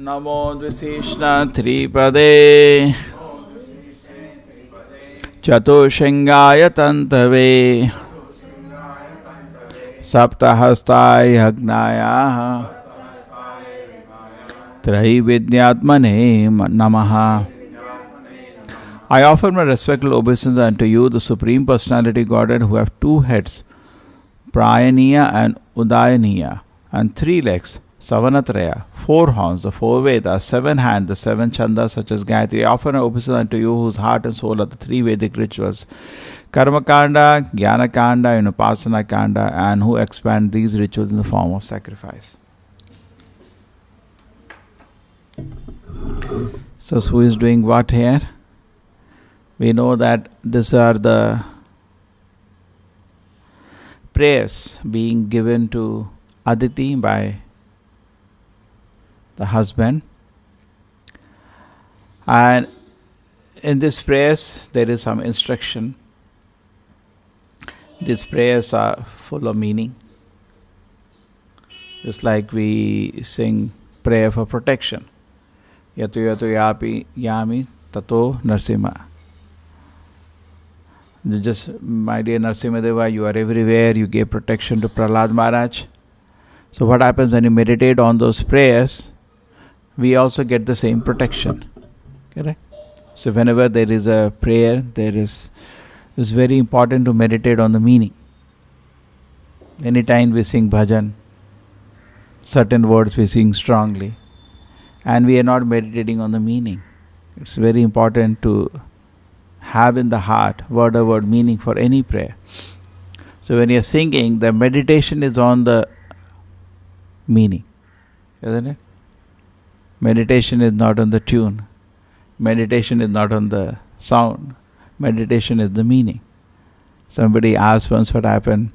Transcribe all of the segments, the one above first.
नमो द्विशीष्ण त्रिपदे चतुष्षङ्गाय तन्तवे सप्तहस्ताय हग्नाय त्रैविद्यात्मने नमः. I offer my respectful obeisance unto you, the Supreme Personality Godhead, who have two heads, Prayaniya and Udayaniya, and three legs, Savanatraya, four horns, the four Vedas, seven hands, the seven chandas such as Gayatri. I offer my obeisance unto you, whose heart and soul are the three Vedic rituals, Karmakanda, Jnanakanda, and Upasana Kanda, and who expand these rituals in the form of sacrifice. So who is doing what here? We know that these are the prayers being given to Aditi by the husband, and in these prayers there is some instruction. These prayers are full of meaning, just like we sing prayer for protection, Yato yato yapi yami tato Narsimha. Just, my dear Narsimha, you are everywhere, you gave protection to Prahlad Maharaj. So what happens when you meditate on those prayers, we also get the same protection. Correct? So whenever there is a prayer, it's very important to meditate on the meaning. Anytime we sing bhajan, certain words we sing strongly, and we are not meditating on the meaning. It's very important to have in the heart word-over-word meaning for any prayer. So when you are singing, the meditation is on the meaning, isn't it? Meditation is not on the tune. Meditation is not on the sound. meditation is the meaning. Somebody asked once what happened.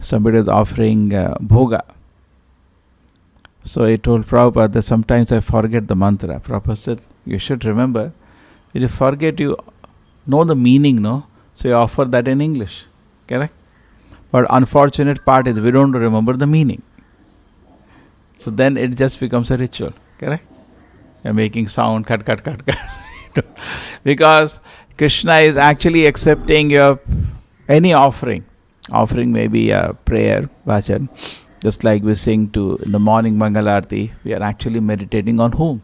Somebody was offering bhoga. So he told Prabhupada that sometimes I forget the mantra. Prabhupada said, you should remember. If you forget, you know the meaning, no? So you offer that in English. Correct? But unfortunate part is we don't remember the meaning. So then it just becomes a ritual. Correct? You're making sound, cut. Because Krishna is actually accepting your any offering. Offering may be a prayer, bhajan. Just like we sing to in the morning Mangalarti, we are actually meditating on whom?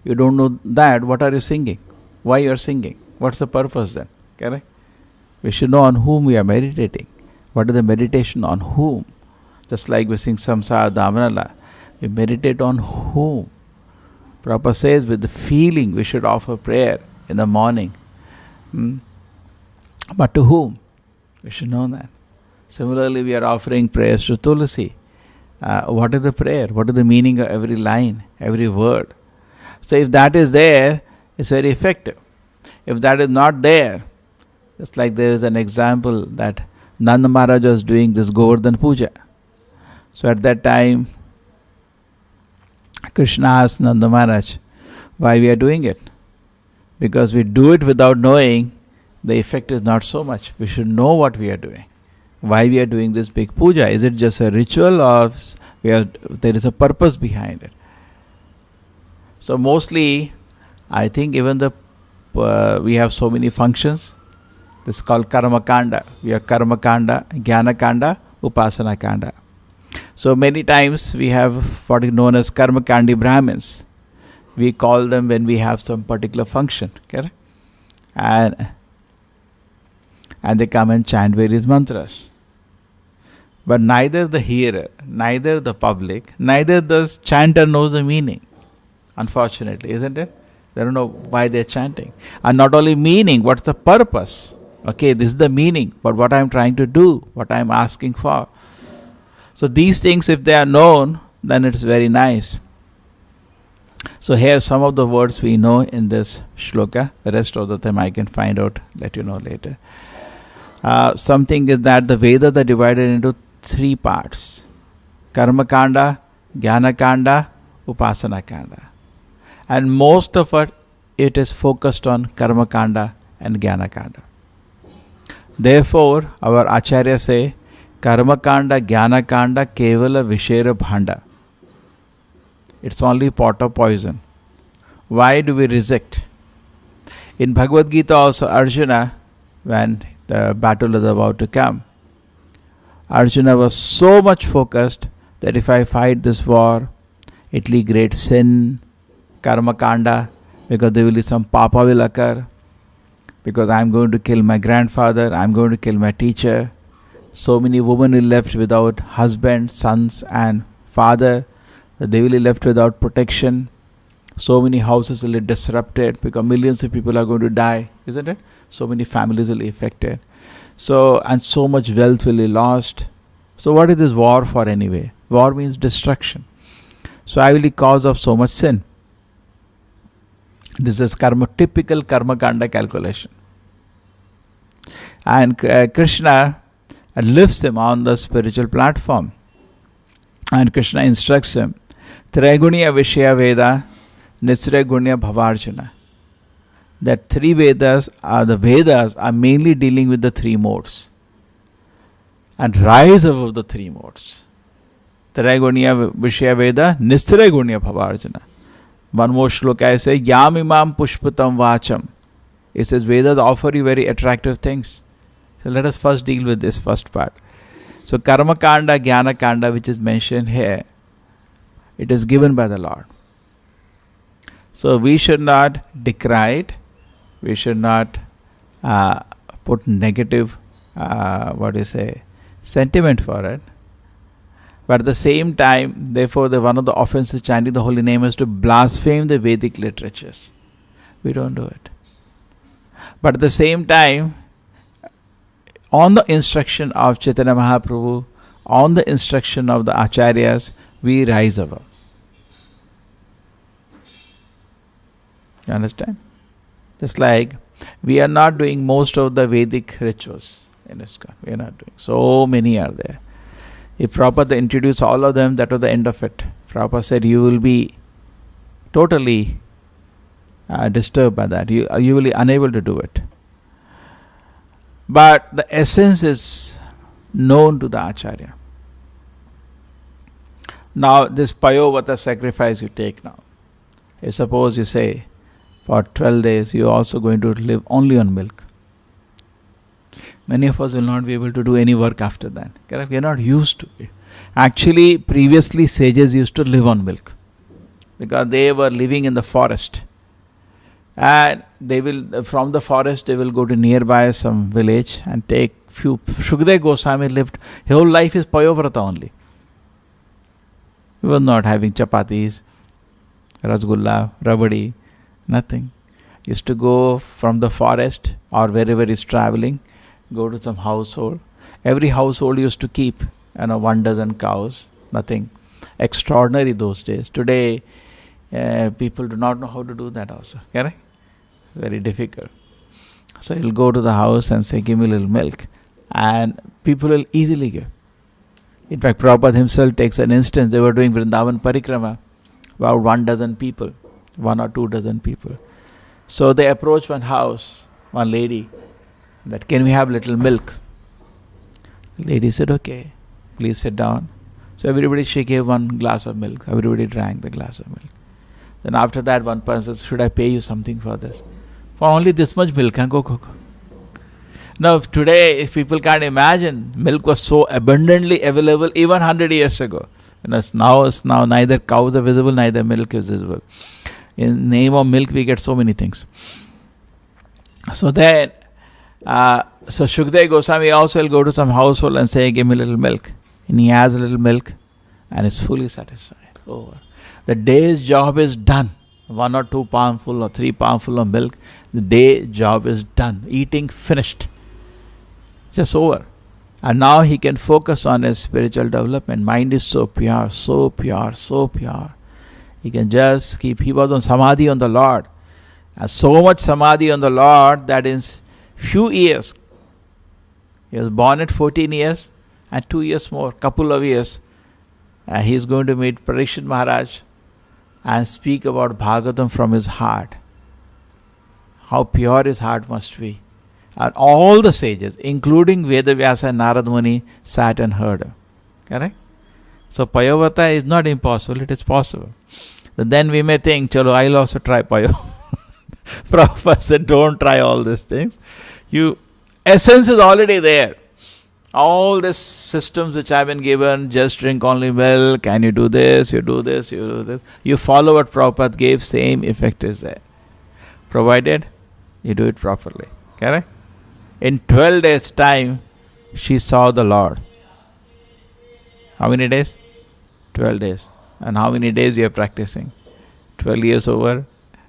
You don't know that, what are you singing? Why you are singing? What's the purpose then? Correct? We should know on whom we are meditating. What is the meditation on whom? Just like we sing Samsara Damanala, we meditate on whom? Prabhupada says with the feeling we should offer prayer in the morning. But to whom? We should know that. Similarly, we are offering prayers to Tulasi. What is the prayer? What is the meaning of every line, every word? So if that is there, it's very effective. If that is not there, just like there is an example that Nanda Maharaj was doing this Govardhan Puja. So at that time, Krishna asked Nanda Maharaj why we are doing it. Because we do it without knowing, the effect is not so much. We should know what we are doing. Why we are doing this big puja. Is it just a ritual or there is a purpose behind it? So mostly, I think even we have so many functions. This is called Karma Kanda. We have Karma Kanda, Jnana Kanda, Upasana Kanda. So many times we have what is known as Karma Kandi Brahmins. We call them when we have some particular function. Correct? And they come and chant various mantras. But neither the hearer, neither the public, neither the chanter knows the meaning. Unfortunately, isn't it? They don't know why they're chanting. And not only meaning, what's the purpose? Okay, this is the meaning, but what I'm trying to do, what I'm asking for. So these things, if they are known, then it's very nice. So here some of the words we know in this shloka. The rest of the time I can find out, let you know later. Something is that the Vedas are divided into 3 parts. Karma Kanda, Jnana Kanda, Upasana Kanda. And most of it is focused on Karma Kanda and Jnana Kanda. Therefore, our Acharya say, Karma Kanda, Jnana Kanda, Kevala Vishera Bhanda. It's only pot of poison. Why do we reject? In Bhagavad Gita also, Arjuna, when the battle was about to come, Arjuna was so much focused that if I fight this war, it will be great sin, karma kanda, because there will be some papa will occur, because I am going to kill my grandfather, I am going to kill my teacher. So many women will be left without husband, sons and father. They will be left without protection. So many houses will be disrupted because millions of people are going to die, isn't it? So many families will be affected. And so much wealth will be lost. So what is this war for anyway? War means destruction. So I will be cause of so much sin. This is typical karma kanda calculation. And Krishna lifts him on the spiritual platform. And Krishna instructs him, Traigunya Vishaya Veda, Nisra Gunya Bhavarjuna. That 3 Vedas are mainly dealing with the 3 modes. And rise above the 3 modes. Traigunya Vishaya Veda, Nisra Gunya Bhavarjuna. One more shloka I say, Yam Imam Pushpatam Vacham. It says Vedas offer you very attractive things. So let us first deal with this first part. So Karma Kanda, Jnana Kanda, which is mentioned here, it is given by the Lord. So we should not decry it. We should not put negative, sentiment for it. But at the same time, therefore, one of the offenses chanting the holy name is to blaspheme the Vedic literatures. We don't do it. But at the same time, on the instruction of Chaitanya Mahaprabhu, on the instruction of the Acharyas, we rise above. You understand? Just like We are not doing most of the Vedic rituals in ISKCON. We are not doing. So many are there. If Prabhupada introduced all of them, that was the end of it. Prabhupada said you will be totally disturbed by that. You will be unable to do it. But the essence is known to the Acharya. Now this Payovata sacrifice you take now. If suppose you say for 12 days you are also going to live only on milk. Many of us will not be able to do any work after that. Correct? We are not used to it. Actually, previously sages used to live on milk because they were living in the forest. And they will, from the forest, they will go to nearby some village and take few. Shukdev Goswami lived, his whole life is Payovrata only. He was not having chapatis, rasgulla, rabadi, nothing. He used to go from the forest or wherever he is traveling, go to some household. Every household used to keep 1 dozen cows, nothing extraordinary those days. Today, people do not know how to do that also. Correct? Very difficult. So he'll go to the house and say, give me a little milk. And people will easily give. In fact, Prabhupada himself takes an instance. They were doing Vrindavan Parikrama, about 1 dozen people, 1 or 2 dozen people. So they approach one house, one lady, that can we have little milk? The lady said, okay, please sit down. So everybody, she gave 1 glass of milk. Everybody drank the glass of milk. Then after that, one person says, should I pay you something for this? For only this much milk, go. Now today, if people can't imagine, milk was so abundantly available even 100 years ago. Now neither cows are visible, neither milk is visible. In name of milk, we get so many things. So then, so Shukdev Goswami also will go to some household and say, give me a little milk. And he has a little milk and is fully satisfied. Over. The day's job is done. 1 or 2 palmful or 3 palmful of milk, the day job is done. Eating finished. Just over. And now he can focus on his spiritual development. Mind is so pure, so pure, so pure. He can just keep. He was on samadhi on the Lord. And so much samadhi on the Lord that in few years, he was born at 14 years and 2 years more, couple of years, he is going to meet Parikshit Maharaj and speak about Bhagavatam from his heart. How pure his heart must be. And all the sages, including Vedavyasa and Narad Muni, sat and heard. Correct? So Payovata is not impossible, it is possible. But then we may think, chalo, I'll also try Payo. Prabhupada said, don't try all these things. Essence is already there. All these systems which have been given, just drink only milk, can you do this, you do this, you do this. You follow what Prabhupada gave, same effect is there. Provided you do it properly. Correct? In 12 days' time, she saw the Lord. How many days? 12 days. And how many days you are practicing? 12 years over,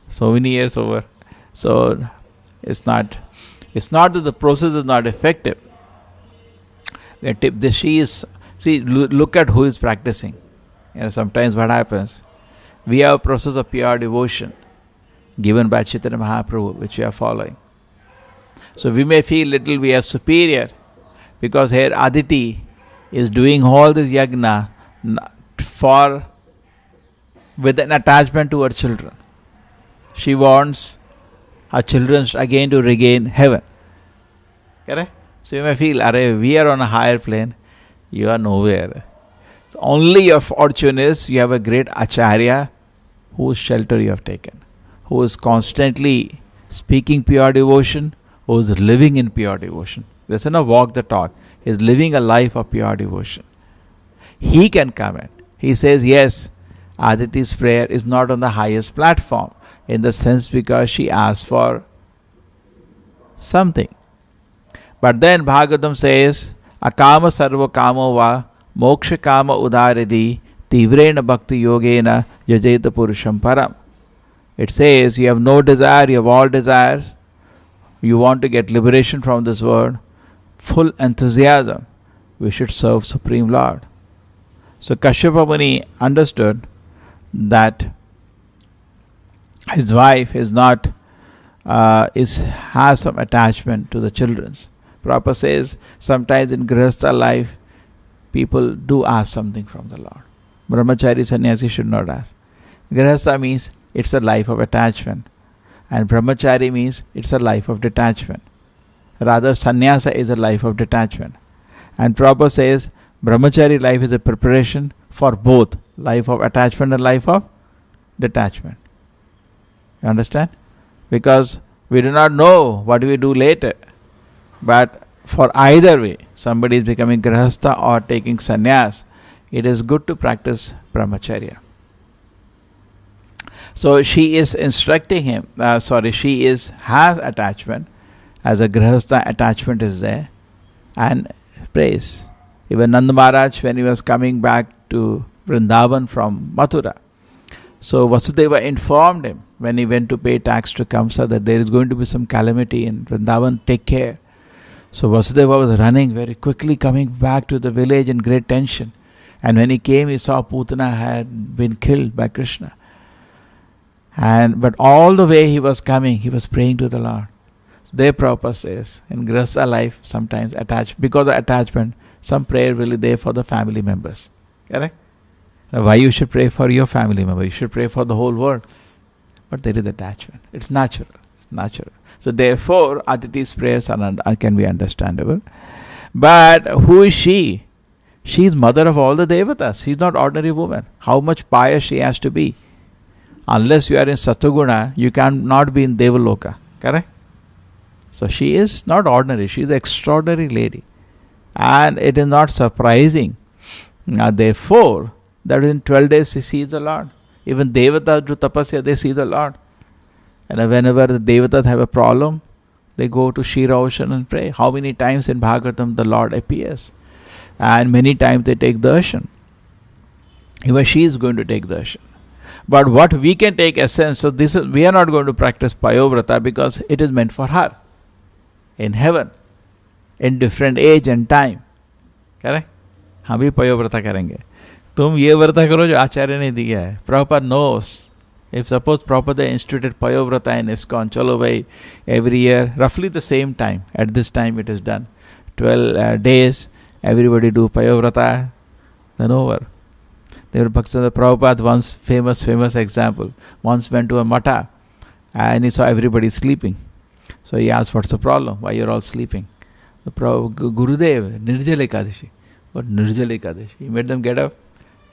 so many years over. So it's not that the process is not effective. Look at who is practicing. Sometimes what happens? We have a process of pure devotion given by Chaitanya Mahaprabhu, which we are following. So we may feel little we are superior because here Aditi is doing all this yagna with an attachment to her children. She wants her children again to regain heaven. Correct? So you may feel, we are on a higher plane, you are nowhere. So only your fortune is you have a great acharya whose shelter you have taken, who is constantly speaking pure devotion, who is living in pure devotion. There's no walk the talk. He is living a life of pure devotion. He can comment. He says, yes, Aditi's prayer is not on the highest platform in the sense because she asked for something. But then Bhagavatam says, Akama sarva kamo va moksha kama udaridi tivrena bhakti yogena yajeta purusham param. It says, you have no desire, you have all desires. You want to get liberation from this world. Full enthusiasm. We should serve Supreme Lord. So Kashyapa Muni understood that his wife is not has some attachment to the children's. Prabhupada says sometimes in Grihastha life people do ask something from the Lord. Brahmachari sannyasi should not ask. Grihastha means it's a life of attachment, and Brahmachari means it's a life of detachment. Rather, sannyasa is a life of detachment. And Prabhupada says Brahmachari life is a preparation for both life of attachment and life of detachment. You understand? Because we do not know what we do later. But for either way, somebody is becoming grihastha or taking sannyas, it is good to practice brahmacharya. So she is instructing him, she has attachment. As a grihastha, attachment is there. And praise. Even Nanda Maharaj, when he was coming back to Vrindavan from Mathura, so Vasudeva informed him when he went to pay tax to Kamsa that there is going to be some calamity in Vrindavan, take care. So Vasudeva was running very quickly, coming back to the village in great tension. And when he came, he saw Putana had been killed by Krishna. But all the way he was coming, he was praying to the Lord. Their Prabhupada says, in Grihastha life, sometimes because of attachment, some prayer will be there for the family members. Correct? Now, why you should pray for your family member? You should pray for the whole world. But there is attachment. It's natural. So therefore, Aditi's prayers can be understandable. But who is she? She is mother of all the devatas. She is not ordinary woman. How much pious she has to be. Unless you are in Satoguna, you cannot be in Devaloka. Correct? So she is not ordinary. She is an extraordinary lady. And it is not surprising. Now therefore, that in 12 days she sees the Lord. Even Devatas do tapasya, they see the Lord. And whenever the Devatas have a problem, they go to Shira Ocean and pray. How many times in Bhagavatam the Lord appears? And many times they take darshan. Even she is going to take darshan. But what we can take essence, so we are not going to practice Payovrata because it is meant for her. In heaven. In different age and time. Correct? हम भी पयोव्रता करेंगे. तुम ये व्रता करो जो आचार्य ने दिया है. Prabhupada knows. If suppose Prabhupada instituted Payovrata in ISKCON, chalo bhai, every year, roughly the same time, at this time it is done. 12 days, everybody do Payovrata, then over. There Bhaktivinoda Prabhupada, once famous example, once went to a mata and he saw everybody sleeping. So he asked, what's the problem? Why you're all sleeping? The Gurudev, Nirjala Ekadashi. What Nirjala Ekadashi? He made them get up.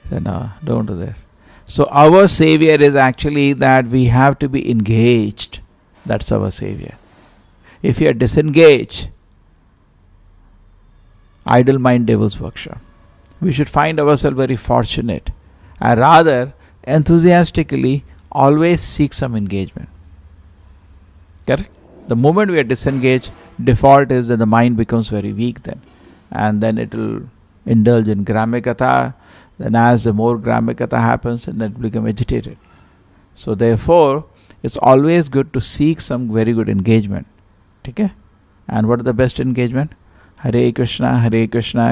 He said, no, don't do this. So our savior is actually that we have to be engaged. That's our savior. If you are disengaged, idle mind devil's workshop. We should find ourselves very fortunate and rather enthusiastically always seek some engagement. Correct? The moment we are disengaged, default is that the mind becomes very weak then. And then it will indulge in Gramikatha. Then as the more Gramikatha happens, then it will become agitated. So therefore, it's always good to seek some very good engagement. Okay? And what is the best engagement? Hare Krishna,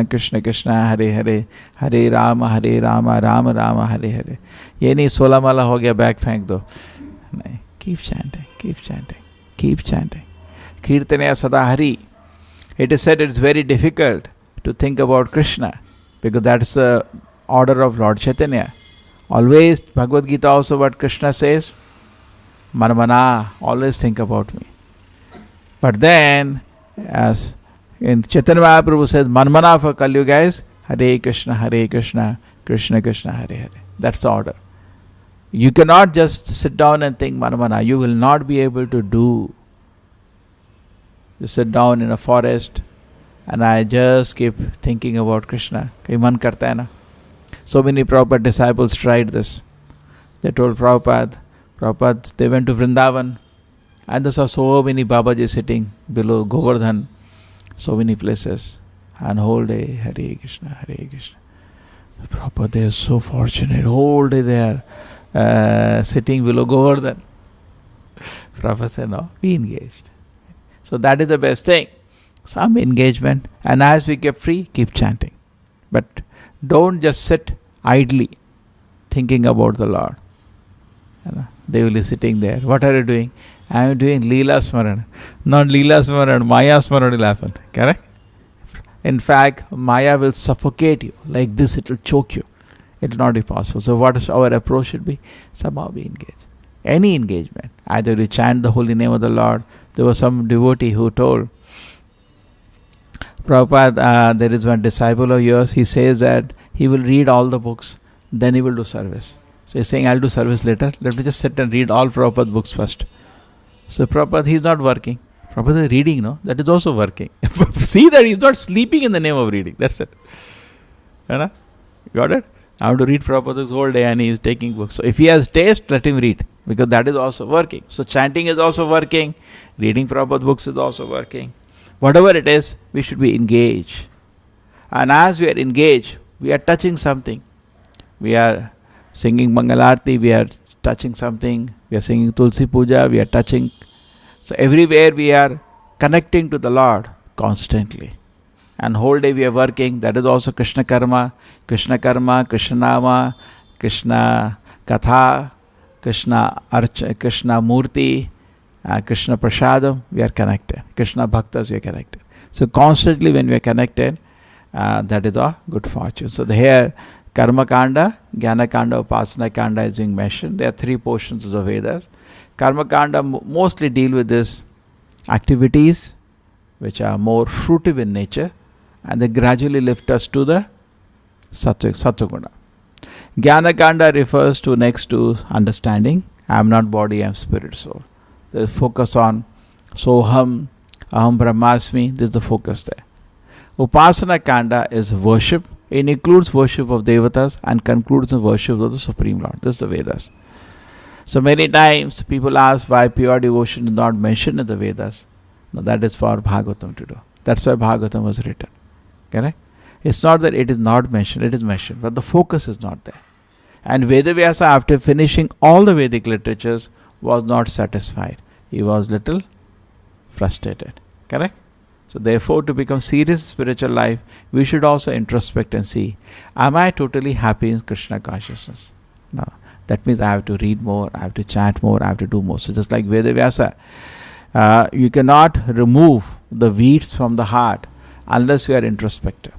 Krishna Krishna, Hare Hare, Hare Rama, Rama Rama, Hare Hare. ये नहीं 16 माला हो गया bag फेंक दो. नहीं. Keep chanting, keep chanting, keep chanting. Kirtanaya Sada Hari. It is said it's very difficult to think about Krishna because that's the order of Lord Chaitanya. Always, Bhagavad Gita also what Krishna says, Manmana, always think about me. But then, as in Chaitanya Mahaprabhu says, Manmana for Kali Yuga is Hare Krishna, Krishna Krishna, Hare Hare. That's the order. You cannot just sit down and think Manmana. You will not be able to do. You sit down in a forest and I just keep thinking about Krishna. Kahin man karta hai na? So many Prabhupada disciples tried this. They told Prabhupada, they went to Vrindavan and they saw so many Babaji sitting below Govardhan, so many places. And whole day, Hare Krishna, Hare Krishna. Prabhupada, they are so fortunate. Whole day they are sitting below Govardhan. Prabhupada said, no, be engaged. So that is the best thing. Some engagement. And as we get free, keep chanting. But don't just sit idly thinking about the Lord. They will be sitting there. What are you doing? I am doing Leela Smaran. Not Leela Smaran, Maya Smaran will happen. Correct? In fact, Maya will suffocate you. Like this, it will choke you. It will not be possible. So what is our approach should be? Somehow be engaged. Any engagement. Either you chant the holy name of the Lord. There was some devotee who told Prabhupada, there is one disciple of yours, he says that he will read all the books, then he will do service. So he's saying, I'll do service later. Let me just sit and read all Prabhupada books first. So Prabhupada, he's not working. Prabhupada is reading, no? That is also working. See that he's not sleeping in the name of reading. That's it. Got it? I have to read Prabhupada's whole day and he is taking books. So if he has taste, let him read. Because that is also working. So chanting is also working. Reading Prabhupada books is also working. Whatever it is, we should be engaged. And as we are engaged, we are touching something. We are singing Mangalarti, we are touching something. We are singing Tulsi Puja, we are touching. So everywhere we are connecting to the Lord constantly. And whole day we are working. That is also Krishna Karma, Krishna Nama, Krishna Katha, Krishna Murti, Krishna Prasadam, we are connected. Krishna Bhaktas, we are connected. So constantly when we are connected, that is our good fortune. So here, Karma Kanda, Jnana Kanda, Upasana Kanda is being mentioned. There are three portions of the Vedas. Karma Kanda mostly deal with these activities which are more fruitive in nature, and they gradually lift us to the Sattva-guna. Jnana Kanda refers to next to understanding. I am not body, I am spirit, soul. There is focus on Soham, Aham Brahmasmi. This is the focus there. Upasana Kanda is worship. It includes worship of Devatas and concludes in worship of the Supreme Lord. This is the Vedas. So many times people ask why pure devotion is not mentioned in the Vedas. No, that is for Bhagavatam to do. That's why Bhagavatam was written. Correct? It's not that it is not mentioned, it is mentioned, but the focus is not there. And Vedavyasa, after finishing all the Vedic literatures, was not satisfied. He was little frustrated. Correct? So therefore, to become serious in spiritual life, we should also introspect and see, am I totally happy in Krishna consciousness? No. That means I have to read more, I have to chant more, I have to do more. So just like Vedavyasa, you cannot remove the weeds from the heart unless you are introspective.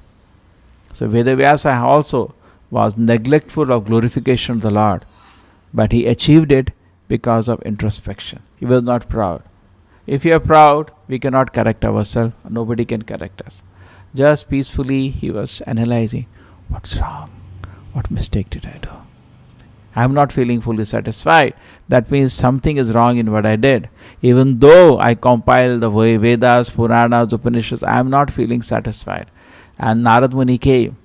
So Vedavyasa also was neglectful of glorification of the Lord, but he achieved it because of introspection. He was not proud. If you are proud, we cannot correct ourselves. Nobody can correct us. Just peacefully, he was analyzing, what's wrong? What mistake did I do? I am not feeling fully satisfied. That means something is wrong in what I did. Even though I compiled the Vedas, Puranas, Upanishads, I am not feeling satisfied. And Narad Muni came.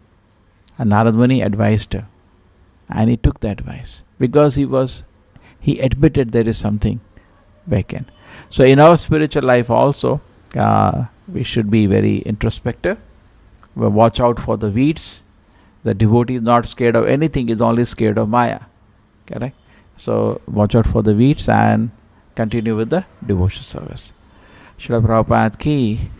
And Narad Muni advised her. And he took the advice. Because he admitted there is something vacant. So in our spiritual life also, we should be very introspective. We watch out for the weeds. The devotee is not scared of anything, is only scared of Maya. Correct? So watch out for the weeds and continue with the devotion service. Srila Prabhupada ki